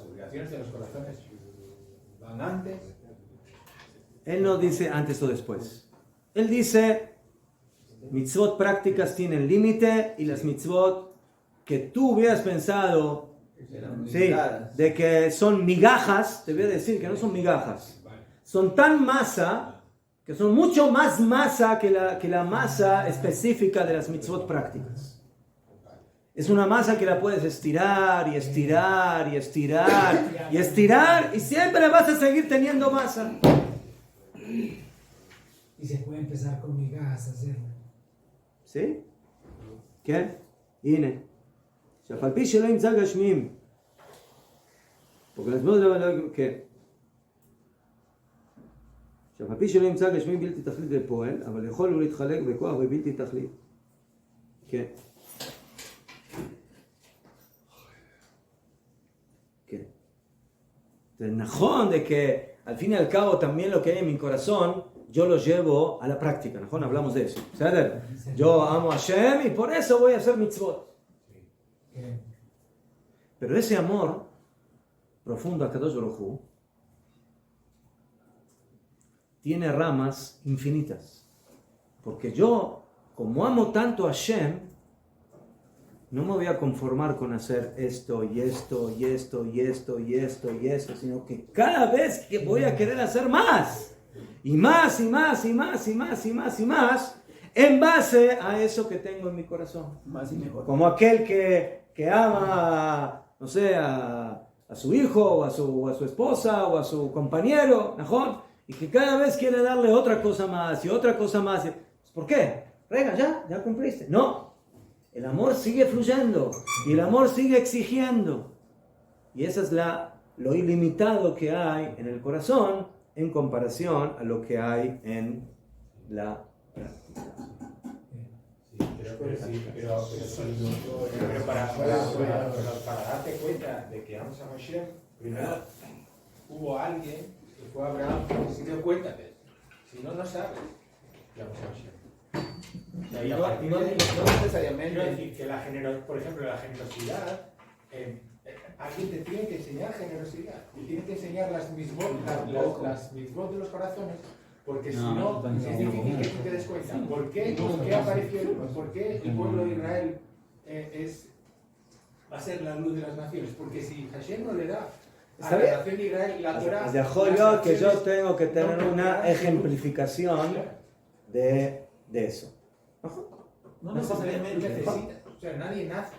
obligaciones de los corazones van antes. Él no dice antes o después. Él dice, mitzvot prácticas tienen límite y las mitzvot que tú hubieras pensado, sí, de que son migajas, te voy a decir que no son migajas. Son tan masa que son mucho más masa que la masa específica de las mitzvot prácticas. Es una masa que la puedes estirar y estirar y estirar y estirar y siempre vas a seguir teniendo masa. Y se puede empezar con migajas a hacerlo. ¿Sí? ¿Qué? Ine. שאף על פי שלא ימצא גשמים. porque las ¿qué? שאף על פי שלא ימצא גשמים בלתי תכלית ופועל, אבל יכול הוא להתחלק בכוח ובלתי תכלית. כן. כן. זה נכון de que al fin y al cabo también lo que hay en mi corazón yo lo llevo a la práctica, ¿no? Hablamos de eso. ¿Sabes? Yo amo a Hashem y por eso voy a hacer mitzvot. Pero ese amor profundo a Kadosh Baruj Hu tiene ramas infinitas. Porque yo, como amo tanto a Hashem, no me voy a conformar con hacer esto y esto y esto y esto y esto y esto, sino que cada vez que voy a querer hacer más. Y más, y más, y más, y más, y más, y más, en base a eso que tengo en mi corazón. Más y mejor. Como aquel que ama, no sé, a su hijo, o a su esposa, o a su compañero, ¿no? Y que cada vez quiere darle otra cosa más, y otra cosa más. ¿Por qué? Venga, ya cumpliste. No, el amor sigue fluyendo, y el amor sigue exigiendo. Y esa es lo ilimitado que hay en el corazón, en comparación a lo que hay en la práctica. Pero para darte cuenta de que amas a Hashem, primero hubo alguien que fue Abraham que se dio cuenta de eso. Si no, no sabes que amas a Hashem. Y a partir de ahí, No necesariamente. quiero decir que por ejemplo, la generosidad, alguien te tiene que enseñar generosidad, te tiene que enseñar las mitzvot de los corazones, porque si no, es difícil que tú te des cuenta. ¿Por qué apareció, por qué el pueblo de Israel va a ser la luz de las naciones? Porque si Hashem no le da a la nación de Israel la Torah, Dejó yo que yo tengo que tener una ejemplificación de eso. no necesariamente necesitas. O sea, nadie nace.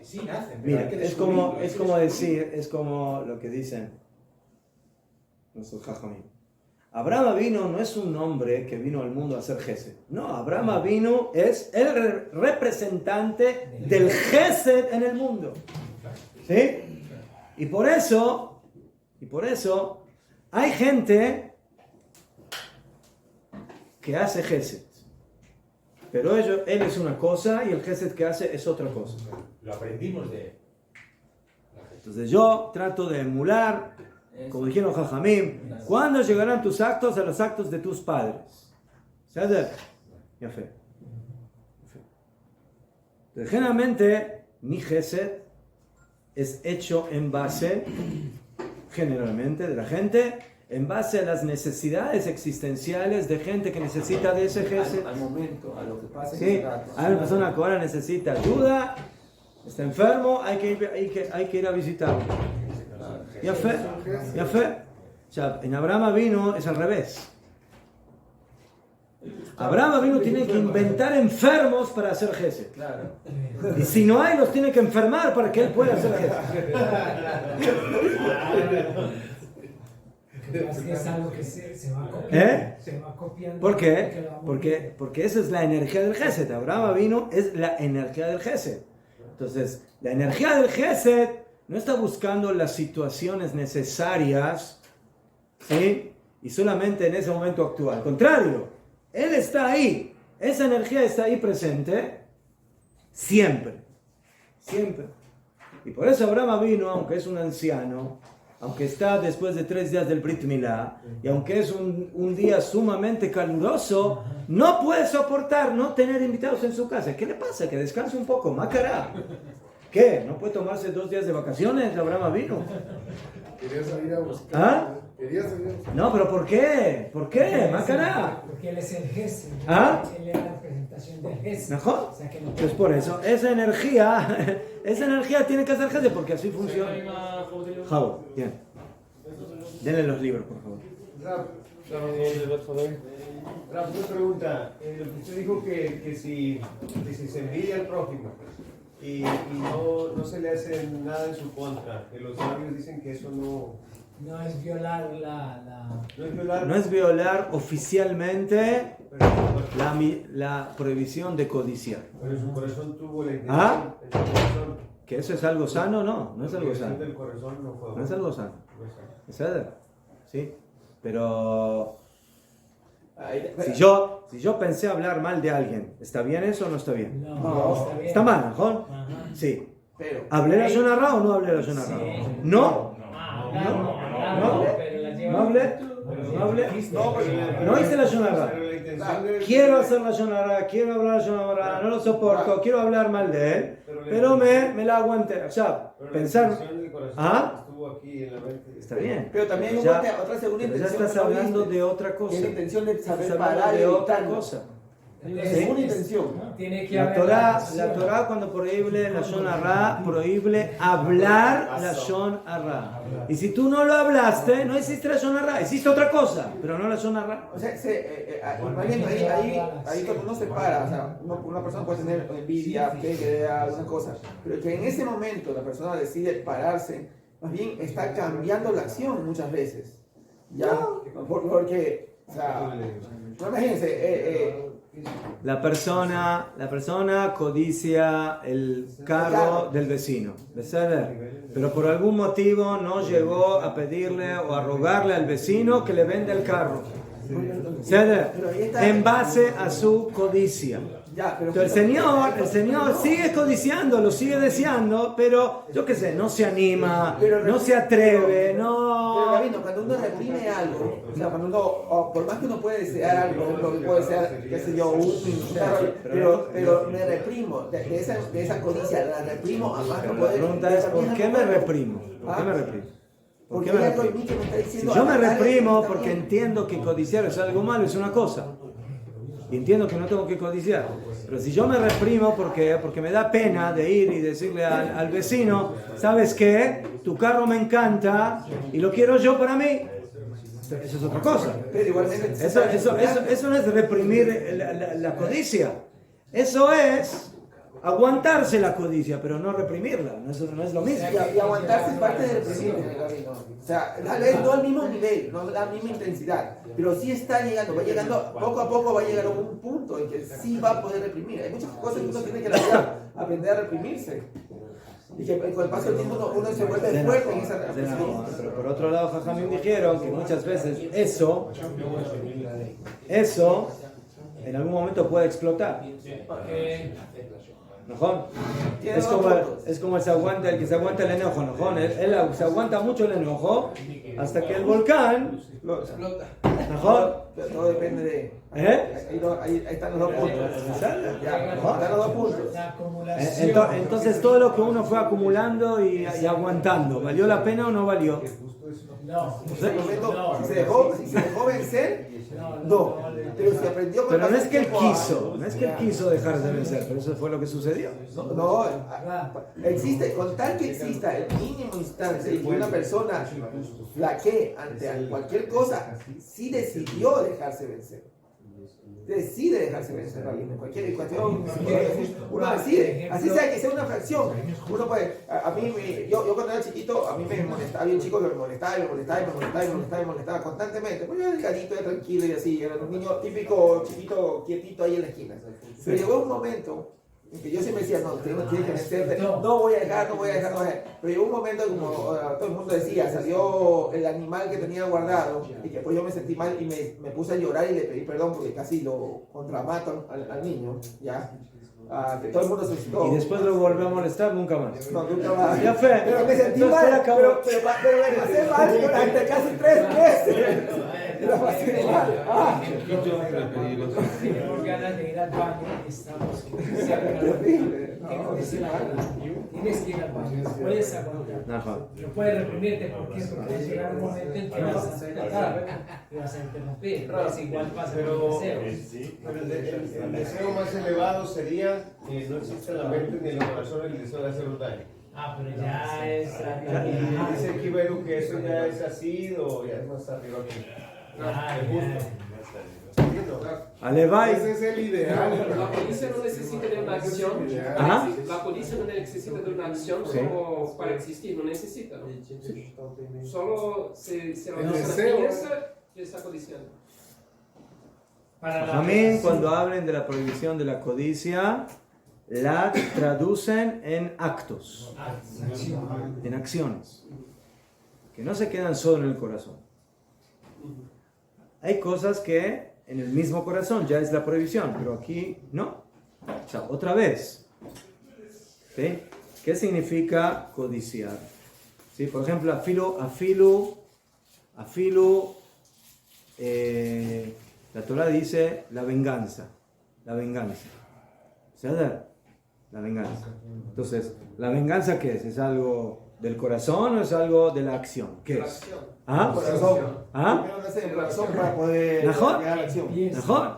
Sí nacen, pero Mira, hay que es como descubrirlo. decir, es como lo que dicen nuestros jajamim. Abraham Avinu no es un hombre que vino al mundo a hacer Gesed. No, Abraham Avinu es el representante del Gesed en el mundo. ¿Sí? Y por eso hay gente que hace Gesed. Pero él es una cosa y el Gesed que hace es otra cosa. Lo aprendimos de él. Entonces yo trato de emular, como dijeron Jajamim, ¿cuándo llegarán tus actos a los actos de tus padres? ¿Sabes? Ya fe. Entonces generalmente mi Gesed es hecho en base, generalmente de la gente, en base a las necesidades existenciales de gente que necesita de ese Gesed. Al momento, a lo que pasa. Sí, hay una persona que ahora necesita ayuda, está enfermo, hay que ir a visitarlo. Ya fe. O sea, en Abraham Avinu es al revés. Abraham Avinu tiene que inventar enfermos para hacer Gesed. Claro. Y si no hay, los tiene que enfermar para que él pueda hacer Gesed. Es que es algo que se va copiando. Se va copiando. ¿Por qué? Porque esa es la energía del Gesed. Abraham Avinu es la energía del Gesed. Entonces, la energía del Gesed no está buscando las situaciones necesarias, ¿sí? Y solamente en ese momento actúa. Al contrario, él está ahí. Esa energía está ahí presente siempre. Siempre. Y por eso Abraham Avinu, aunque es un anciano, aunque está después de 3 días del Brit Milá, y aunque es un día sumamente caluroso, no puede soportar no tener invitados en su casa. ¿Qué le pasa? Que descanse un poco, Macará. ¿Qué? ¿No puede tomarse 2 días de vacaciones, Abraham Avinu? Quería salir a buscar. ¿Ah? Quería salir a buscar. No, pero ¿por qué? ¿Por qué, Macará? Porque él es el Gesed. ¿Ah? Él es la representación del Gesed. ¿Mejor? O sea que no Pues por eso, esa energía tiene que hacer Gesed, porque así funciona. Javo, bien. Denle los libros, por favor. Rafa, una pregunta. Lo que usted dijo que si se envidia al prójimo y no se le hace nada en su contra, que los sabios dicen que eso No es violar no es violar. No es violar oficialmente Pero, la prohibición de codiciar. pero su corazón tuvo la intención. ¿Ah? En su corazón, ¿Que eso es algo sano? No, no es algo la intención sano. del corazón no fue. No es algo sano. No es sano. ¿Es verdad? Sí. Pero Ahí- si yo pensé hablar mal de alguien, ¿está bien eso o no está bien? No, está bien. ¿Está mal, ¿no? Ajá. Sí. Pero, ¿Hablé la Shon Hara o no hablé la Shon Hara? Sí. No. No, pero la lleva- ¿No hablé? ¿No hablé? No hice la Shon Hara. Pero la intención de- Quiero hacer la Shon Hara, quiero hablar la Shon Hara, no lo soporto, quiero hablar mal de él, pero me la aguanté. O sea, pero la pensar, intención del corazón ¿Ah? estuvo aquí en la mente. está bien. pero también hay Ya- otra segunda Pero ya intención. estás que no hablando viste, de otra que cosa. es la intención de Estás saber hablando parar y de otra evitarlo. cosa. Es una intención. Tiene que La haber Torá cuando prohíbe la Shon Hara, prohíbe hablar la Shon Hara. Y si tú no lo hablaste, no hiciste la Shon Hara, hiciste otra cosa, pero no la Shon Hara. O sea, más bien ahí cuando uno se para, o sea, una persona puede tener envidia, idea, alguna cosa, pero que en ese momento la persona decide pararse, más bien está cambiando la acción muchas veces. ¿Ya? Porque, o sea, no imagínense, La persona codicia el carro del vecino, ¿verdad? Pero por algún motivo no llegó a pedirle o a rogarle al vecino que le venda el carro, ¿verdad? En base a su codicia. ya, pero Entonces el Señor sigue codiciando, lo sigue deseando, pero yo qué sé, no se anima, no se atreve, Pero no... Gabino, cuando uno reprime algo, o sea, cuando uno, por más que uno puede desear algo, por ejemplo, puede desear, qué sé yo, pero me reprimo, de esa codicia, la reprimo a más no La poder. pregunta es, ¿por qué me reprimo? ¿Por qué me reprimo? ¿Por Porque qué me hay algo en reprimo? mí que me está Si diciendo. yo me dale, reprimo está porque bien. entiendo que codiciar es algo malo, es una cosa. Y entiendo que no tengo que codiciar. Pero si yo me reprimo porque me da pena de ir y decirle al vecino, ¿sabes qué? Tu carro me encanta y lo quiero yo para mí. Eso es otra cosa. Pero igualmente. Eso no es reprimir la codicia. Eso es aguantarse la codicia, pero no reprimirla. Eso no es lo mismo. Y aguantarse es parte de reprimir, Gabino. O sea, tal vez no al mismo nivel, no a la misma intensidad, pero sí está llegando, va llegando, poco a poco va a llegar a un punto en que sí va a poder reprimir. Hay muchas cosas que uno tiene que aprender a reprimirse. Y que con el paso del tiempo uno se vuelve fuerte en esa represión. Pero por otro lado, Jajamín dijeron que muchas veces eso en algún momento puede explotar. ¿No? Es como el que se aguanta el enojo, ¿no? Él se aguanta mucho el enojo hasta que el volcán ¿no? Pero todo depende de. Ahí están los dos puntos. Ya, están los dos puntos. La acumulación. Entonces todo lo que uno fue acumulando y aguantando, ¿valió la pena o no valió? No. En ese momento, si se dejó vencer, no. Pero si aprendió con el Pero no paso es que él del tiempo quiso, no es que él quiso dejar de vencer, pero eso fue lo que sucedió. No, existe, con tal que exista el mínimo instante y que una persona flaquee ante cualquier cosa, sí decidió dejarse vencer. Decide dejarse vencer a alguien, en cualquier uno decide, así sea que sea una fracción. Uno puede, yo cuando era chiquito, a mí me molestaba, había un chico que me molestaba constantemente. Pues yo era delgadito, era tranquilo y así, era un niño típico, chiquito, quietito ahí en la esquina. Pero llegó un momento en que yo siempre decía, no, tienes que vencerte, no voy a dejar. Pero llegó un momento, como todo el mundo decía, salió el animal que tenía guardado y que después yo me sentí mal y me puse a llorar y le pedí perdón porque casi lo contramato al niño, ¿ya? Que todo el mundo se asustó. Y después lo volvió a molestar, nunca más. No, nunca más. Ya fue. Pero me sentí Entonces, mal, acabó. pero me pasé mal durante casi 3 meses. La pasé mal. Tenemos ganas de ir al baño y estamos Terrible. Tienes que ir al baño, no puedes aguantar. No puedes reprimirte, ¿por qué? Porque va a llegar un momento en que vas a explotar, te vas a interrumpir. Es igual pasa con el deseo. Pero el deseo más elevado sería que no exista en la mente ni en el corazón el deseo de hacer un daño. Ah, pero ya es. Y dice aquí Beru que eso ya es así o ya es más arriba que. Alevai. Ese es el ideal. La codicia no necesita de una acción. Ajá. La codicia no necesita de una acción Sí. como para existir, no necesita, ¿no? Solo se la El persona deseo. piensa y está codiciando. Para la Amén, relación. cuando hablen de la prohibición de la codicia, la traducen en actos, en acciones, que no se quedan solo en el corazón. Hay cosas que en el mismo corazón ya es la prohibición, pero aquí no. O sea, otra vez. ¿Sí? ¿Qué significa codiciar? ¿Sí? Por ejemplo, la Torah dice la venganza. La venganza. ¿Ceder? La venganza. Entonces, ¿la venganza qué es? ¿Es algo del corazón o es algo de la acción? ¿Qué es? ¿Ah? ¿Ah? Primero nace el corazón para poder ¿Mejor? llegar a la acción. ¿Mejor?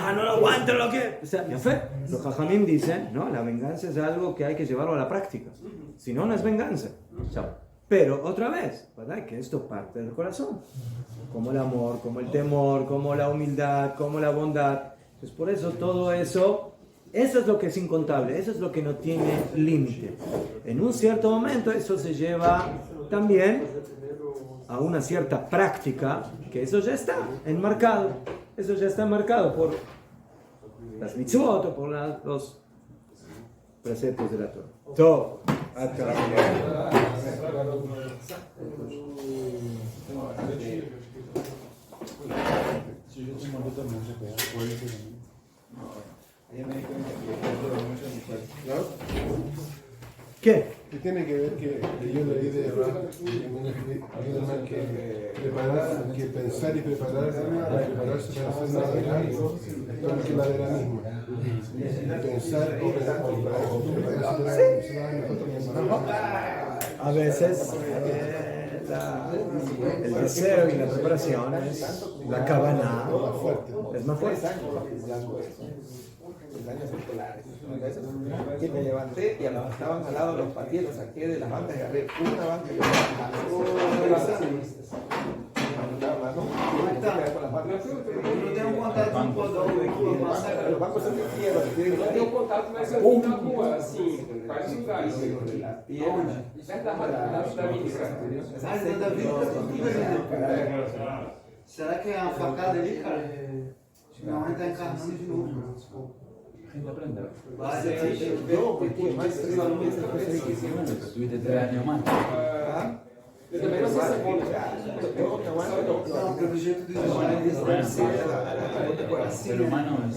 Ah, no lo aguanto lo que... O sea, ya fue. Los Jajamim dicen, no, la venganza es algo que hay que llevarlo a la práctica. Si no, no es venganza. O sea, pero otra vez, ¿verdad? Que esto parte del corazón. Como el amor, como el temor, como la humildad, como la bondad. Entonces, por eso todo eso es lo que es incontable, eso es lo que no tiene límite. En un cierto momento eso se lleva también a una cierta práctica, que eso ya está enmarcado. Eso ya está enmarcado por las mitzvot o por los preceptos de la Torah. Todo. ¿Qué? ¿Qué tiene que ver que yo leí de que pensar y prepararse para hacer nada de algo es que la de la misma? Pensar o A veces el deseo y la preparación es la cabana, es más fuerte. Años escolares. Que me levanté y a los que estaban al lado los pateé, los saqué de las bancas y agarré una banca y los bancos son de tierra. Eu tenho contato mais aqui na rua, assim, vários lugares. Perto da Mítica. Será que é uma facada ali, cara? Minha mãe tá encarnando de novo. Estuviste 3 años más. Eu também não sei se é bom. Não, pelo jeito de El ser humano es.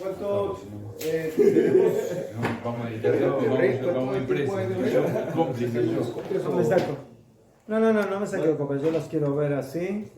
¿Cuánto tenemos? Vamos impreso. Cómplice yo. No me saco. No me saco, compa. Yo los quiero ver así.